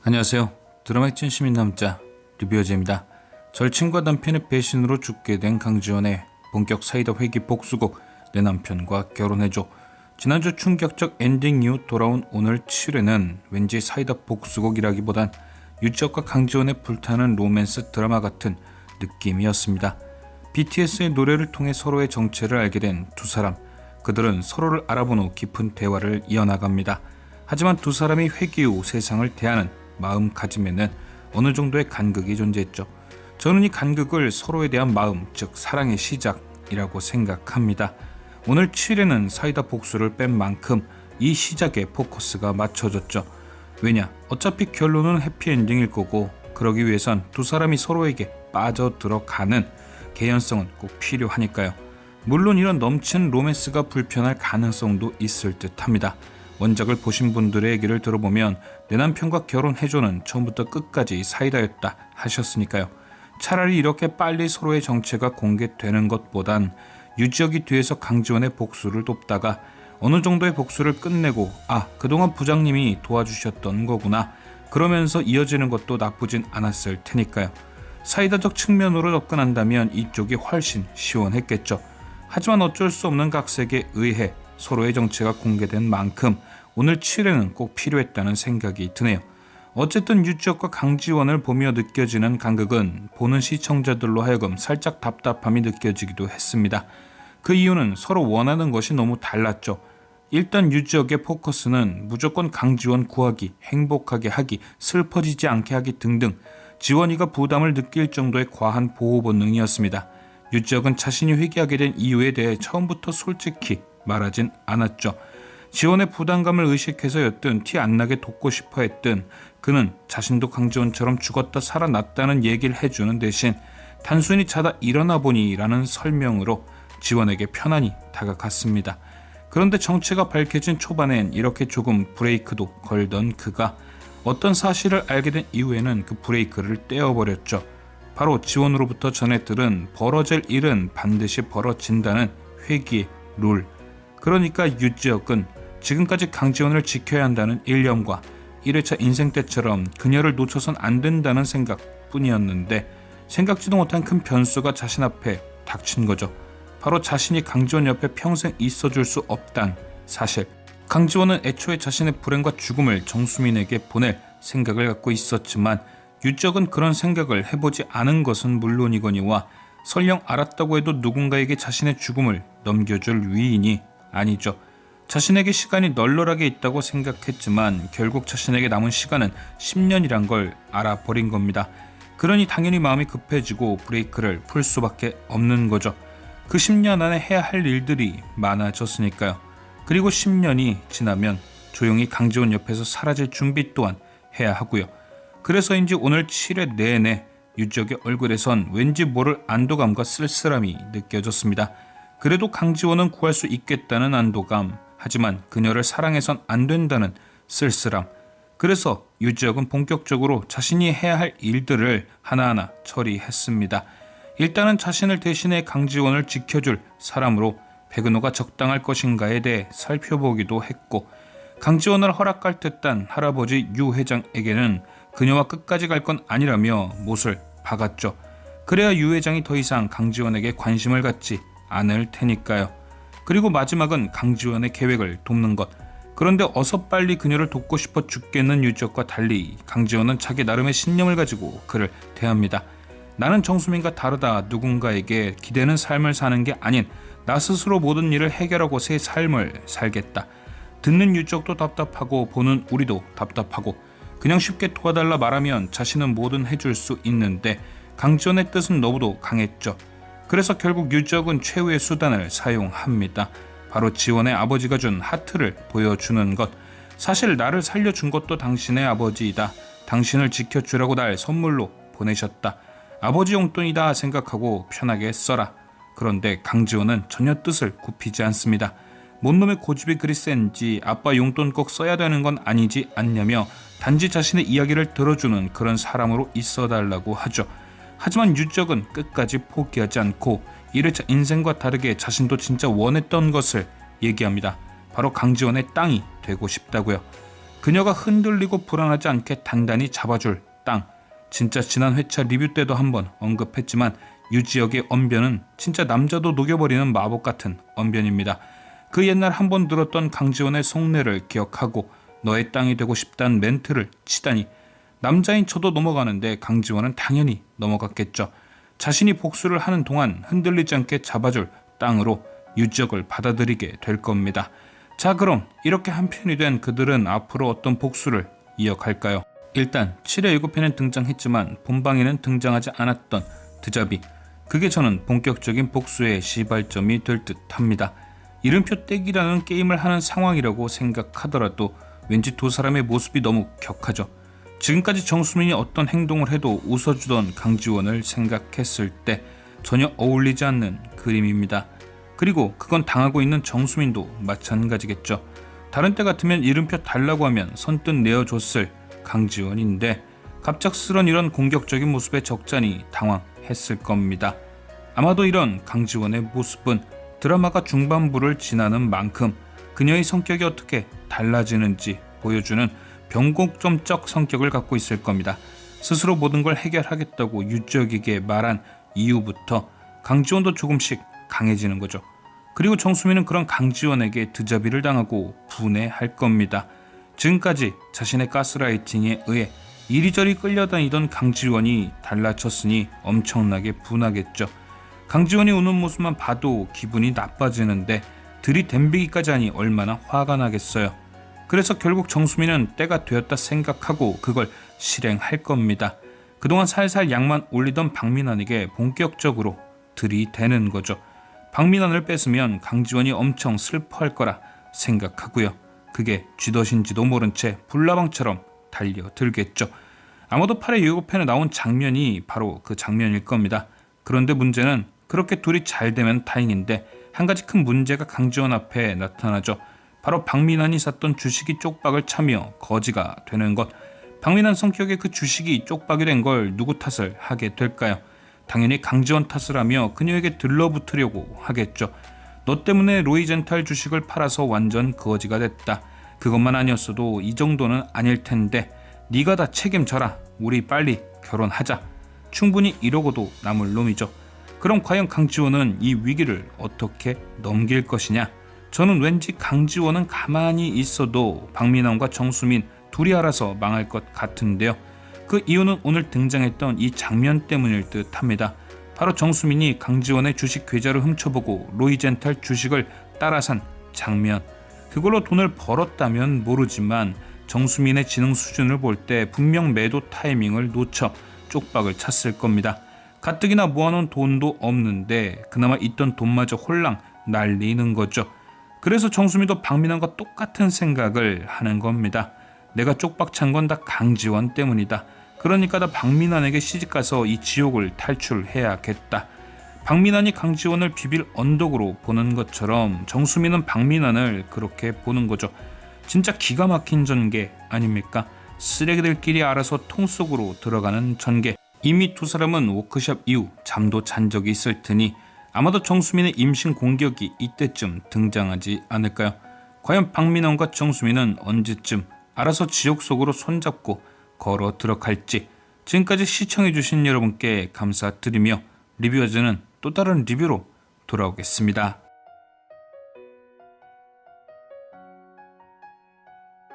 안녕하세요. 드라마의 찐시민 남자 리뷰어제입니다. 절친과 남편의 배신으로 죽게 된 강지원의 본격 사이다 회기 복수곡 내 남편과 결혼해줘. 지난주 충격적 엔딩 이후 돌아온 오늘 7회는 왠지 사이다 복수곡이라기보단 유지혁과 강지원의 불타는 로맨스 드라마 같은 느낌이었습니다. BTS의 노래를 통해 서로의 정체를 알게 된 두 사람. 그들은 서로를 알아본 후 깊은 대화를 이어나갑니다. 하지만 두 사람이 회귀 후 세상을 대하는 마음가짐에는 어느 정도의 간극이 존재했죠. 저는 이 간극을 서로에 대한 마음, 즉 사랑의 시작이라고 생각합니다. 오늘 7회는 사이다 복수를 뺀 만큼 이 시작에 포커스가 맞춰졌죠. 왜냐? 어차피 결론은 해피엔딩일 거고 그러기 위해선 두 사람이 서로에게 빠져들어가는 개연성은 꼭 필요하니까요. 물론 이런 넘치는 로맨스가 불편할 가능성도 있을 듯합니다. 원작을 보신 분들의 얘기를 들어보면 내 남편과 결혼해줘는 처음부터 끝까지 사이다였다 하셨으니까요. 차라리 이렇게 빨리 서로의 정체가 공개되는 것보단 유지혁이 뒤에서 강지원의 복수를 돕다가 어느 정도의 복수를 끝내고 그동안 부장님이 도와주셨던 거구나 그러면서 이어지는 것도 나쁘진 않았을 테니까요. 사이다적 측면으로 접근한다면 이쪽이 훨씬 시원했겠죠. 하지만 어쩔 수 없는 각색에 의해 서로의 정체가 공개된 만큼 오늘 7회는 꼭 필요했다는 생각이 드네요. 어쨌든 유지혁과 강지원을 보며 느껴지는 간극은 보는 시청자들로 하여금 살짝 답답함이 느껴지기도 했습니다. 그 이유는 서로 원하는 것이 너무 달랐죠. 일단 유지혁의 포커스는 무조건 강지원 구하기, 행복하게 하기, 슬퍼지지 않게 하기 등등 지원이가 부담을 느낄 정도의 과한 보호 본능이었습니다. 유지혁은 자신이 회귀하게 된 이유에 대해 처음부터 솔직히 말하진 않았죠. 지원의 부담감을 의식해서였든 티 안 나게 돕고 싶어 했든 그는 자신도 강지원처럼 죽었다 살아났다는 얘기를 해주는 대신 단순히 자다 일어나 보니 라는 설명으로 지원에게 편안히 다가갔습니다. 그런데 정체가 밝혀진 초반엔 이렇게 조금 브레이크도 걸던 그가 어떤 사실을 알게 된 이후에는 그 브레이크를 떼어버렸죠. 바로 지원으로부터 전해 들은 벌어질 일은 반드시 벌어진다는 회귀의 룰. 그러니까 유지혁은 지금까지 강지원을 지켜야 한다는 일념과 1회차 인생 때처럼 그녀를 놓쳐선 안 된다는 생각뿐이었는데 생각지도 못한 큰 변수가 자신 앞에 닥친 거죠. 바로 자신이 강지원 옆에 평생 있어줄 수 없단 사실. 강지원은 애초에 자신의 불행과 죽음을 정수민에게 보낼 생각을 갖고 있었지만 유지혁은 그런 생각을 해보지 않은 것은 물론이거니와 설령 알았다고 해도 누군가에게 자신의 죽음을 넘겨줄 위인이 아니죠. 자신에게 시간이 널널하게 있다고 생각했지만 결국 자신에게 남은 시간은 10년이란 걸 알아버린 겁니다. 그러니 당연히 마음이 급해지고 브레이크를 풀 수밖에 없는 거죠. 그 10년 안에 해야 할 일들이 많아졌으니까요. 그리고 10년이 지나면 조용히 강지원 옆에서 사라질 준비 또한 해야 하고요. 그래서인지 오늘 7회 내내 유지혁의 얼굴에선 왠지 모를 안도감과 쓸쓸함이 느껴졌습니다. 그래도 강지원은 구할 수 있겠다는 안도감, 하지만 그녀를 사랑해선 안 된다는 쓸쓸함. 그래서 유지혁은 본격적으로 자신이 해야 할 일들을 하나하나 처리했습니다. 일단은 자신을 대신해 강지원을 지켜줄 사람으로 백은호가 적당할 것인가에 대해 살펴보기도 했고 강지원을 허락할 듯한 할아버지 유 회장에게는 그녀와 끝까지 갈 건 아니라며 못을 박았죠. 그래야 유 회장이 더 이상 강지원에게 관심을 갖지 않을 테니까요. 그리고 마지막은 강지원의 계획을 돕는 것. 그런데 어서 빨리 그녀를 돕고 싶어 죽겠는 유지혁과 달리 강지원은 자기 나름의 신념을 가지고 그를 대합니다. 나는 정수민과 다르다. 누군가에게 기대는 삶을 사는 게 아닌 나 스스로 모든 일을 해결하고 새 삶을 살겠다. 듣는 유지혁도 답답하고 보는 우리도 답답하고 그냥 쉽게 도와달라 말하면 자신은 뭐든 해줄 수 있는데 강지원의 뜻은 너무도 강했죠. 그래서 결국 유지혁은 최후의 수단을 사용합니다. 바로 지원의 아버지가 준 하트를 보여주는 것. 사실 나를 살려준 것도 당신의 아버지이다. 당신을 지켜주라고 날 선물로 보내셨다. 아버지 용돈이다 생각하고 편하게 써라. 그런데 강지원은 전혀 뜻을 굽히지 않습니다. 뭔 놈의 고집이 그리 센지 아빠 용돈 꼭 써야 되는 건 아니지 않냐며 단지 자신의 이야기를 들어주는 그런 사람으로 있어달라고 하죠. 하지만 유지혁은 끝까지 포기하지 않고 1회차 인생과 다르게 자신도 진짜 원했던 것을 얘기합니다. 바로 강지원의 땅이 되고 싶다고요. 그녀가 흔들리고 불안하지 않게 단단히 잡아줄 땅. 진짜 지난 회차 리뷰 때도 한번 언급했지만 유지혁의 언변은 진짜 남자도 녹여버리는 마법 같은 언변입니다. 그 옛날 한번 들었던 강지원의 속내를 기억하고 너의 땅이 되고 싶다는 멘트를 치다니, 남자인 저도 넘어가는데 강지원은 당연히 넘어갔겠죠. 자신이 복수를 하는 동안 흔들리지 않게 잡아줄 땅으로 유지혁을 받아들이게 될 겁니다. 자, 그럼 이렇게 한편이 된 그들은 앞으로 어떤 복수를 이어갈까요? 일단 7회 예고편엔 등장했지만 본방에는 등장하지 않았던 드자비, 그게 저는 본격적인 복수의 시발점이 될 듯합니다. 이름표 떼기라는 게임을 하는 상황이라고 생각하더라도 왠지 두 사람의 모습이 너무 격하죠. 지금까지 정수민이 어떤 행동을 해도 웃어주던 강지원을 생각했을 때 전혀 어울리지 않는 그림입니다. 그리고 그건 당하고 있는 정수민도 마찬가지겠죠. 다른 때 같으면 이름표 달라고 하면 선뜻 내어줬을 강지원인데 갑작스런 이런 공격적인 모습에 적잖이 당황했을 겁니다. 아마도 이런 강지원의 모습은 드라마가 중반부를 지나는 만큼 그녀의 성격이 어떻게 달라지는지 보여주는 변곡점적 성격을 갖고 있을 겁니다. 스스로 모든 걸 해결하겠다고 유지혁에게 말한 이후부터 강지원도 조금씩 강해지는 거죠. 그리고 정수민은 그런 강지원에게 드자비를 당하고 분해할 겁니다. 지금까지 자신의 가스라이팅에 의해 이리저리 끌려다니던 강지원이 달라졌으니 엄청나게 분하겠죠. 강지원이 우는 모습만 봐도 기분이 나빠지는데 들이댐비기까지 하니 얼마나 화가 나겠어요. 그래서 결국 정수민은 때가 되었다 생각하고 그걸 실행할 겁니다. 그동안 살살 약만 올리던 박민환에게 본격적으로 들이대는 거죠. 박민환을 뺏으면 강지원이 엄청 슬퍼할 거라 생각하고요. 그게 쥐덫인지도 모른 채 불나방처럼 달려들겠죠. 아마도 8회 예고편에 나온 장면이 바로 그 장면일 겁니다. 그런데 문제는 그렇게 둘이 잘 되면 다행인데 한 가지 큰 문제가 강지원 앞에 나타나죠. 바로 박민환이 샀던 주식이 쪽박을 차며 거지가 되는 것. 박민환 성격의 그 주식이 쪽박이 된 걸 누구 탓을 하게 될까요? 당연히 강지원 탓을 하며 그녀에게 들러붙으려고 하겠죠. 너 때문에 로이젠탈 주식을 팔아서 완전 거지가 됐다. 그것만 아니었어도 이 정도는 아닐 텐데 네가 다 책임져라. 우리 빨리 결혼하자. 충분히 이러고도 남을 놈이죠. 그럼 과연 강지원은 이 위기를 어떻게 넘길 것이냐? 저는 왠지 강지원은 가만히 있어도 박민환과 정수민 둘이 알아서 망할 것 같은데요. 그 이유는 오늘 등장했던 이 장면 때문일 듯 합니다. 바로 정수민이 강지원의 주식 계좌를 훔쳐보고 로이젠탈 주식을 따라 산 장면. 그걸로 돈을 벌었다면 모르지만 정수민의 지능 수준을 볼 때 분명 매도 타이밍을 놓쳐 쪽박을 찼을 겁니다. 가뜩이나 모아놓은 돈도 없는데 그나마 있던 돈마저 홀랑 날리는 거죠. 그래서 정수민도 박민환과 똑같은 생각을 하는 겁니다. 내가 쪽박 찬 건 다 강지원 때문이다. 그러니까 나 박민환에게 시집가서 이 지옥을 탈출해야겠다. 박민환이 강지원을 비빌 언덕으로 보는 것처럼 정수민은 박민환을 그렇게 보는 거죠. 진짜 기가 막힌 전개 아닙니까? 쓰레기들끼리 알아서 통 속으로 들어가는 전개. 이미 두 사람은 워크숍 이후 잠도 잔 적이 있을 테니 아마도 정수민의 임신 공격이 이때쯤 등장하지 않을까요? 과연 박민환과 정수민은 언제쯤 알아서 지옥 속으로 손잡고 걸어 들어갈지. 지금까지 시청해주신 여러분께 감사드리며 리뷰어즈는 또 다른 리뷰로 돌아오겠습니다.